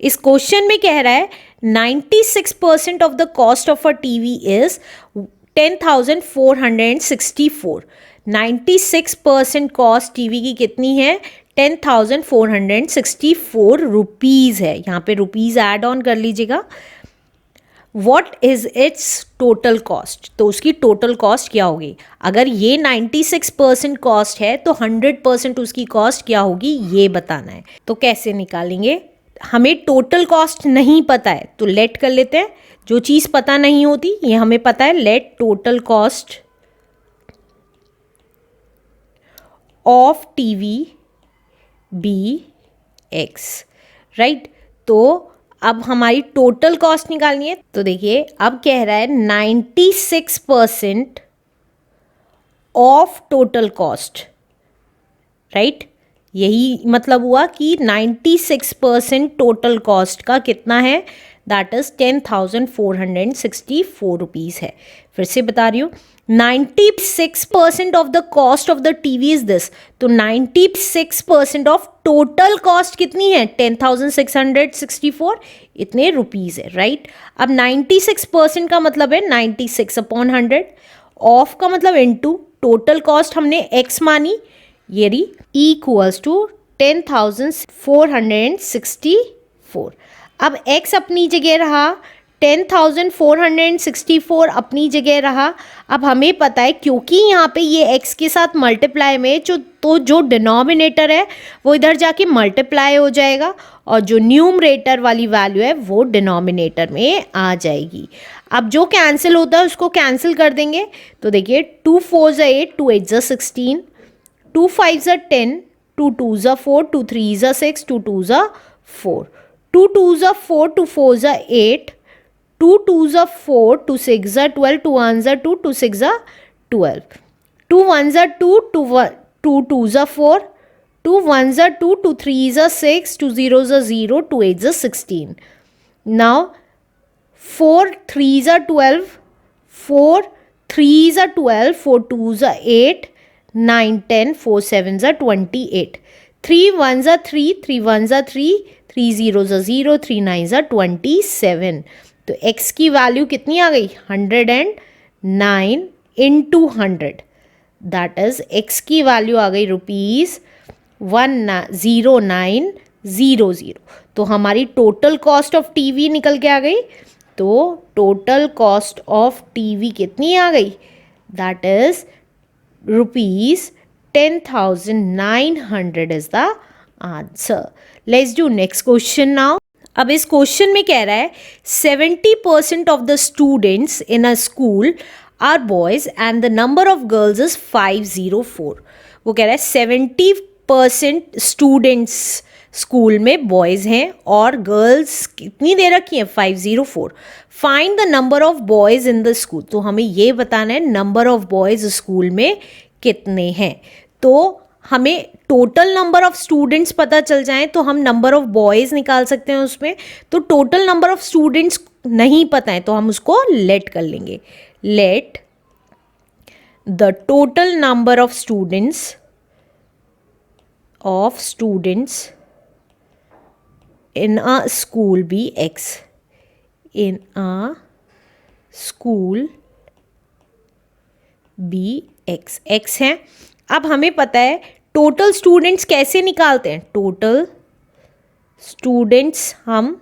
इस क्वेश्चन में कह रहा है 96% of the cost of a TV is 10,464। 96% cost TV की कितनी है? 10,464 रुपीज़ है। यहाँ पे रुपीज़ ऐड ऑन कर लीजिएगा। What is it's total cost? तो उसकी टोटल कॉस्ट क्या होगी? अगर ये 96% कॉस्ट है तो 100% उसकी कॉस्ट क्या होगी ये बताना है। तो कैसे निकालेंगे? हमें टोटल कॉस्ट नहीं पता है तो लेट कर लेते हैं। जो चीज़ पता नहीं होती ये हमें पता है। Let total cost of TV be X, right. तो अब हमारी टोटल कॉस्ट निकालनी है। तो देखिए अब कह रहा है 96% ऑफ टोटल कॉस्ट, राइट। यही मतलब हुआ कि 96% टोटल कॉस्ट का कितना है? दैट इज 10,464 रुपीज़ है। फिर से बता रही हूँ, 96% of the cost of the TV is this. तो 96% ऑफ टोटल कॉस्ट कितनी है? 10,664 इतने रुपीज़ है, राइट। अब 96% का मतलब है 96/100, ऑफ का मतलब इनटू टोटल कॉस्ट हमने x मानी, ये रही, इक्वल्स टू 10,464। अब x अपनी जगह रहा, 10,464 अपनी जगह रहा। अब हमें पता है क्योंकि यहाँ पे ये x के साथ मल्टीप्लाई में जो डिनोमिनेटर है वो इधर जाके मल्टीप्लाई हो जाएगा और जो न्यूमरेटर वाली वैल्यू है वो डिनोमिनेटर में आ जाएगी। अब जो कैंसिल होता है उसको कैंसिल कर देंगे। तो देखिए 2 4 ज़ा 8, 2 8 ज़ा 16, 2 5 ज़ा 10, 2 2 ज़ा 4, 2 3 ज़ा 6, 2 2 ज़ा 4, 2 2 ज़ा 4, 2 4 ज़ा 8, 2 2 ज़ा 4, 2 6 ज़ा 12, 2 1 ज़ा 2, 2 6 ज़ा 12, 2 1 ज़ा 2, 2 2 ज़ा 4, 2 1 ज़ा 2, 2 3 ज़ा 6, 2 0 ज़ा 0, 2 8 ज़ा 16। नाउ 4 3 ज़ा 12, 4 3 ज़ा 12, 4 2 ज़ा 8, 9 10, 4 7 ज़ा 28, 3 1 ज़ा 3, 3 1 ज़ा 3, 3 0 ज़ा 0, 3 9 ज़ा 27। तो x की वैल्यू कितनी आ गई? 109 इंटू 100, दैट इज x की वैल्यू आ गई ₹10900। तो हमारी टोटल कॉस्ट ऑफ टीवी निकल के आ गई। तो टोटल कॉस्ट ऑफ टीवी कितनी आ गई? That is ₹10,900 is the answer. Let's do next question now. अब इस क्वेश्चन में कह रहा है 70% of the students in a school are boys and the number of girls is 504। वो कह रहा है 70% स्टूडेंट्स स्कूल में बॉयज हैं और गर्ल्स कितनी दे रखी हैं? 504। Find the number of boys in the school. तो हमें ये बताना है नंबर ऑफ बॉयज स्कूल में कितने हैं। तो हमें टोटल नंबर ऑफ स्टूडेंट्स पता चल जाए तो हम नंबर ऑफ बॉयज़ निकाल सकते हैं उसमें। तो टोटल नंबर ऑफ स्टूडेंट्स नहीं पता है तो हम उसको लेट कर लेंगे। Let the total number of students in a school be x। in a school be x, x है। अब हमें पता है टोटल स्टूडेंट्स कैसे निकालते हैं। टोटल स्टूडेंट्स हम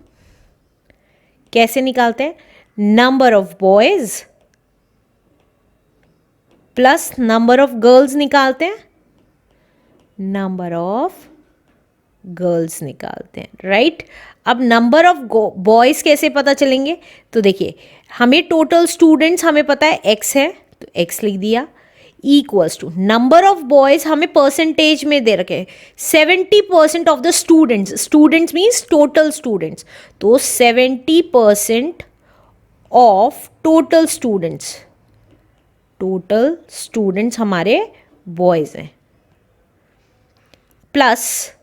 कैसे निकालते हैं? Number of boys plus number of girls निकालते हैं, नंबर ऑफ गर्ल्स निकालते हैं, राइट। अब नंबर ऑफ बॉयज कैसे पता चलेंगे? तो देखिए हमें टोटल स्टूडेंट्स हमें पता है x है तो x लिख दिया, equals to number of boys हमें परसेंटेज में दे रखे 70% of the students means total students. तो 70% ऑफ टोटल स्टूडेंट्स हमारे बॉयज हैं, प्लस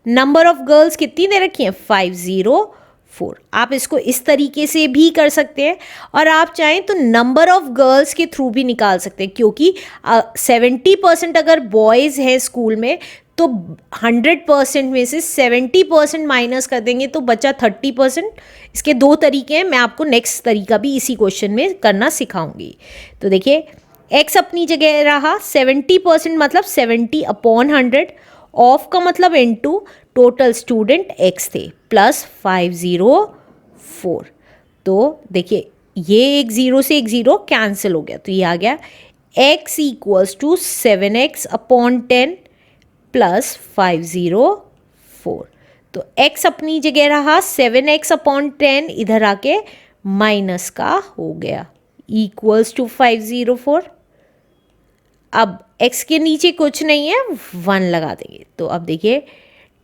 नंबर ऑफ गर्ल्स कितनी दे रखी हैं? 504। आप इसको इस तरीके से भी कर सकते हैं और आप चाहें तो नंबर ऑफ गर्ल्स के थ्रू भी निकाल सकते हैं, क्योंकि 70% अगर बॉयज़ हैं स्कूल में तो 100% में से 70% माइनस कर देंगे तो बचा 30%। इसके दो तरीके हैं, मैं आपको नेक्स्ट तरीका भी इसी क्वेश्चन में करना सिखाऊंगी। तो देखिए x अपनी जगह रहा, 70% मतलब 70/100, ऑफ का मतलब इनटू टोटल स्टूडेंट x थे प्लस 504। तो देखिए ये एक ज़ीरो से एक ज़ीरो कैंसिल हो गया, तो ये आ गया x equals to 7x/10 plus 504। तो x अपनी जगह रहा, 7x/10 इधर आके माइनस का हो गया इक्वल्स टू 504। अब x के नीचे कुछ नहीं है, 1 लगा देंगे। तो अब देखिए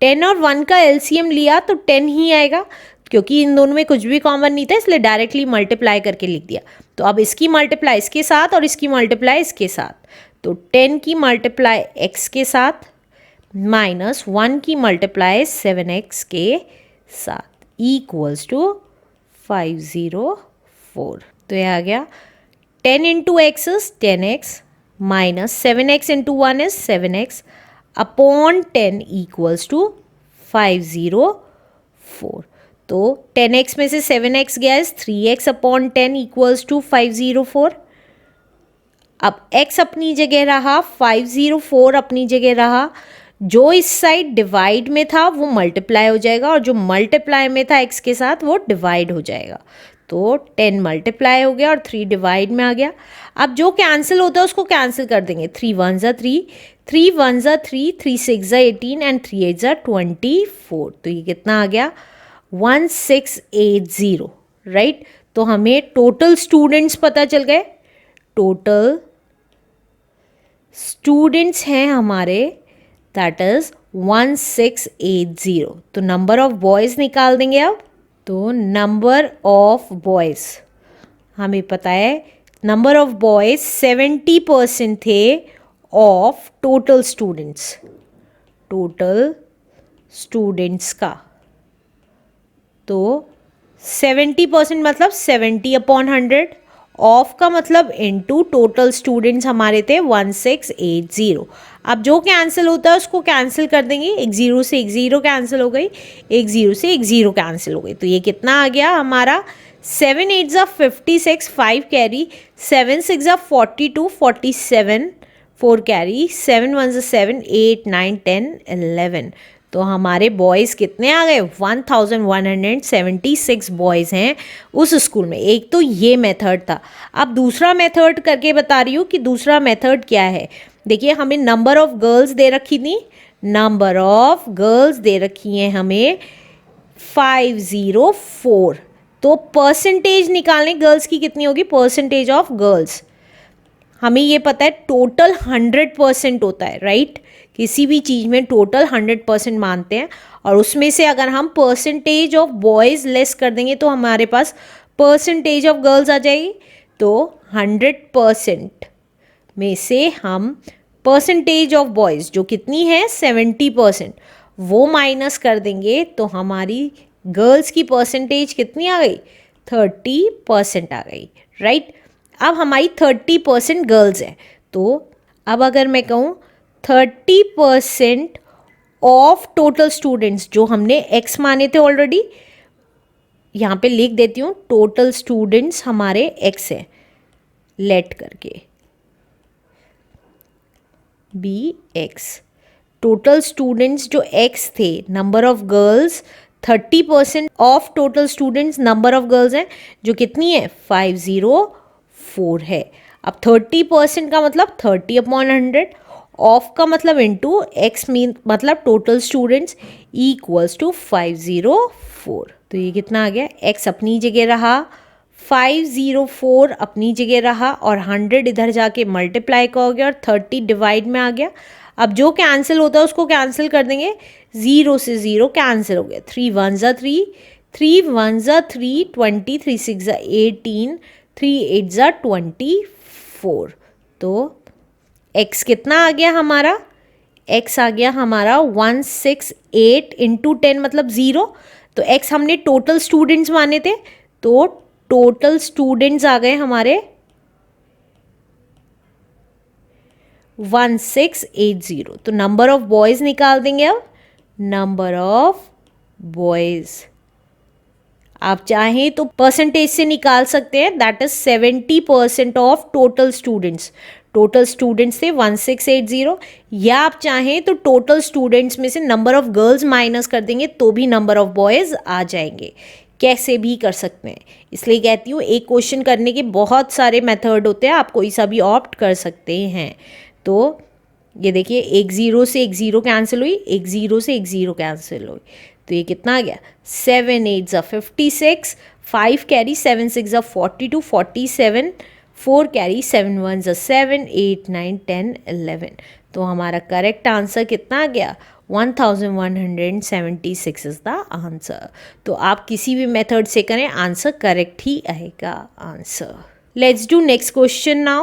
10 और 1 का एलसीएम लिया तो 10 ही आएगा, क्योंकि इन दोनों में कुछ भी कॉमन नहीं था इसलिए डायरेक्टली मल्टीप्लाई करके लिख दिया। तो अब इसकी मल्टीप्लाई इसके साथ और इसकी मल्टीप्लाई इसके साथ, तो 10 की मल्टीप्लाई x के साथ माइनस 1 की मल्टीप्लाई 7x के साथ इक्वल्स टू 504। तो ये आ गया 10 into X is 10x minus 7x into 1 is 7x upon 10 equals to 504। तो 10x में से 7x गया is 3x upon 10 equals to 504। अब x अपनी जगह रहा, 504 अपनी जगह रहा, जो इस साइड डिवाइड में था वो मल्टीप्लाई हो जाएगा और जो मल्टीप्लाई में था x के साथ वो डिवाइड हो जाएगा। तो 10 मल्टीप्लाई हो गया और 3 डिवाइड में आ गया। अब जो कैंसिल होता है उसको कैंसिल कर देंगे, 3 1 ज़ा 3, 3 1 ज़ा 3, 3 6 ज़ा 18 एंड 3 8 ज़ा 24। तो ये कितना आ गया 1680, राइट। तो हमें टोटल स्टूडेंट्स पता चल गए, टोटल स्टूडेंट्स हैं हमारे दैट इज 1680। तो नंबर ऑफ बॉयज़ निकाल देंगे अब। तो नंबर ऑफ बॉयज़ हमें पता है, नंबर ऑफ बॉयज़ 70% थे of total students, total students का। तो 70% मतलब 70/100, ऑफ का मतलब इनटू टोटल स्टूडेंट्स हमारे थे 1680। अब जो कैंसिल होता है उसको कैंसिल कर देंगे, एक ज़ीरो से एक ज़ीरो कैंसिल हो गई, एक ज़ीरो से एक ज़ीरो कैंसिल हो गई। तो ये कितना आ गया हमारा 7 8 ज़ा 56, 5 कैरी, 7 6 ज़ा 42, 47, 4 कैरी, 7 1 ज़ा 7, 8 9 10 11। तो हमारे बॉयज़ कितने आ गए 1176 बॉयज़ हैं उस स्कूल में। एक तो ये मेथड था। अब दूसरा मेथड करके बता रही हूँ कि दूसरा मेथड क्या है। देखिए हमें नंबर ऑफ़ गर्ल्स दे रखी थी, नंबर ऑफ़ गर्ल्स दे रखी हैं हमें 504। तो परसेंटेज निकालने गर्ल्स की कितनी होगी, परसेंटेज ऑफ गर्ल्स हमें ये पता है टोटल 100% होता है, राइट। किसी भी चीज़ में टोटल 100% मानते हैं और उसमें से अगर हम परसेंटेज ऑफ बॉयज़ लेस कर देंगे तो हमारे पास परसेंटेज ऑफ गर्ल्स आ जाएगी। तो 100% में से हम परसेंटेज ऑफ बॉयज़ जो कितनी है 70%, वो माइनस कर देंगे तो हमारी गर्ल्स की परसेंटेज कितनी आ गई 30% आ गई, राइट। अब हमारी 30% गर्ल्स है, तो अब अगर मैं कहूँ 30% ऑफ टोटल स्टूडेंट्स, जो हमने x माने थे ऑलरेडी, यहाँ पे लिख देती हूँ टोटल स्टूडेंट्स हमारे x है, लेट करके बी x। टोटल स्टूडेंट्स जो x थे, number of girls 30% of total students number of girls हैं जो कितनी है 504 है। अब 30% का मतलब 30/100, ऑफ का मतलब इनटू x मीन मतलब टोटल स्टूडेंट्स इक्वल्स टू 504। तो ये कितना आ गया, x अपनी जगह रहा, 504 अपनी जगह रहा और 100 इधर जाके मल्टीप्लाई का हो गया और 30 डिवाइड में आ गया। अब जो कैंसिल होता है उसको कैंसिल कर देंगे, ज़ीरो से ज़ीरो कैंसिल हो गया, 3 1 ज़ा 3, 3 1 ज़ा 3, 20, 3 6 ज़ा 18, 3 8 ज़ा 24। तो x कितना आ गया हमारा, x आ गया हमारा 168 इंटू 10 मतलब ज़ीरो। तो x हमने टोटल स्टूडेंट्स माने थे, तो टोटल स्टूडेंट्स आ गए हमारे 1680। तो नंबर ऑफ बॉयज़ निकाल देंगे अब, नंबर ऑफ बॉयज़ आप चाहें तो परसेंटेज से निकाल सकते हैं, that is 70% of total students. Total students थे 1680, या आप चाहें तो टोटल स्टूडेंट्स में से नंबर ऑफ गर्ल्स माइनस कर देंगे तो भी नंबर ऑफ बॉयज़ आ जाएंगे, कैसे भी कर सकते हैं। इसलिए कहती हूँ एक क्वेश्चन करने के बहुत सारे मेथड होते हैं, आप कोई सा भी ऑप्ट कर सकते हैं। तो ये देखिए, एक ज़ीरो से एक ज़ीरो कैंसिल हुई, एक ज़ीरो से एक ज़ीरो कैंसिल हुई, तो ये कितना आ गया 7 8 ज़ा 56, 5 कैरी 7 6 ज़ा 42, 47, 4 कैरी 7 1 ज़ा 7, 8 9 10 11। तो हमारा करेक्ट आंसर कितना आ गया 1176 इज़ द आंसर। तो आप किसी भी मेथड से करें आंसर करेक्ट ही आएगा answer. Let's do next question now.